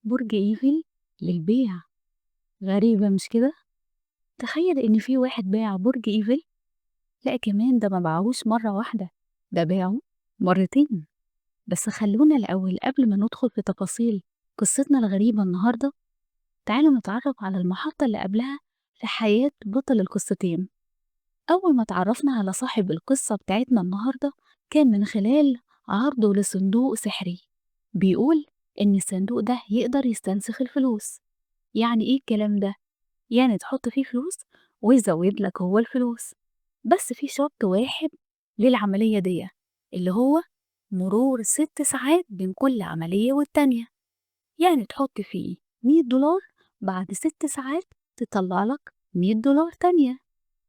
برج إيفل للبيع. غريبة مش كده؟ تخيل إن في واحد باع برج إيفل. لأ كمان ده ما باعهوش مرة واحدة، ده باعه مرتين. بس خلونا الأول قبل ما ندخل في تفاصيل قصتنا الغريبة النهاردة، تعالوا نتعرف على المحطة اللي قبلها في حياة بطل القصتين. أول ما تعرفنا على صاحب القصة بتاعتنا النهاردة كان من خلال عرضه لصندوق سحري بيقول إن الصندوق ده يقدر يستنسخ الفلوس. يعني إيه الكلام ده؟ يعني تحط فيه فلوس ويزود لك هو الفلوس، بس في شرط واحد للعملية دي، اللي هو مرور 6 ساعات بين كل عملية والتانية. يعني تحط فيه $100، بعد 6 ساعات تطلع لك $100 تانية.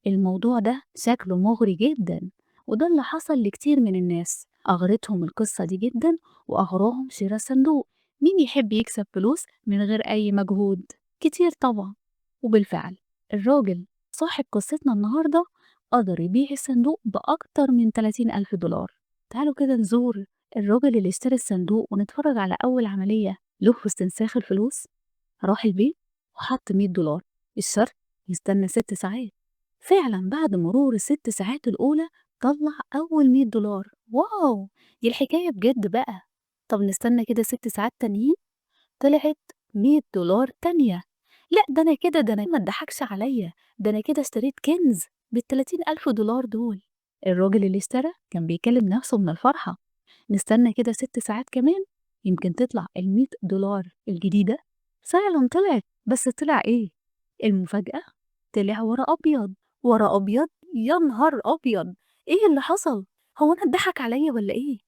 الموضوع ده شكله مغري جدا، وده اللي حصل لكتير من الناس، أغرتهم القصة دي جدا وأغراهم شراء صندوق. مين يحب يكسب فلوس من غير أي مجهود؟ كتير طبعا. وبالفعل الراجل صاحب قصتنا النهاردة قدر يبيع الصندوق بأكتر من $30,000. تعالوا كده نزور الراجل اللي اشترى الصندوق ونتفرج على أول عملية له في استنساخ الفلوس. راح البيت وحط $100، الشرط يستنى 6 ساعات. فعلا بعد مرور ال6 ساعات الأولى طلع أول $100. واو، دي الحكاية بجد بقى. طب نستنى كده 6 ساعات تانيين، طلعت $100 تانية. لا ده أنا ما اتضحكش عليا، ده أنا كده اشتريت كنز بال30,000 دولار دول. الراجل اللي اشترى كان بيكلم نفسه من الفرحة. نستنى كده 6 ساعات كمان، يمكن تطلع $100 الجديدة. فعلا طلعت، بس طلع ايه؟ المفاجأة، طلع ورق أبيض. ورق أبيض؟ يا نهار أبيض، ايه اللي حصل؟ هو أنا اتضحك عليا ولا ايه؟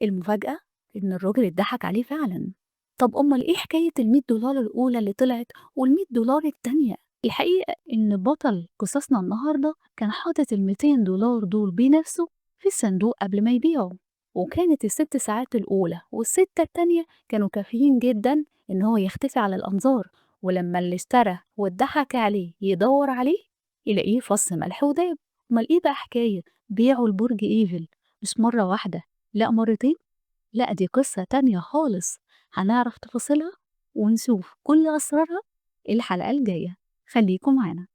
المفاجأة إن الراجل اتضحك عليه فعلا. طب أمال ايه حكاية $100 الأولى اللي طلعت وال$100 التانية؟ الحقيقة إن بطل قصصنا النهاردة كان حاطط $200 دول بنفسه في الصندوق قبل ما يبيعه، وكانت ال6 ساعات الأولى والستة التانية كانوا كافيين جدا إن هو يختفي على الأنظار. ولما اللي اشترى واتضحك عليه يدور عليه يلاقيه فص ملح وداب. أمال ايه بقى حكاية بيعوا البرج إيفل مش مرة واحدة، لأ مرتين؟ لأ دي قصة تانية خالص، هنعرف تفاصيلها ونشوف كل أسرارها الحلقة الجاية. خليكم معانا.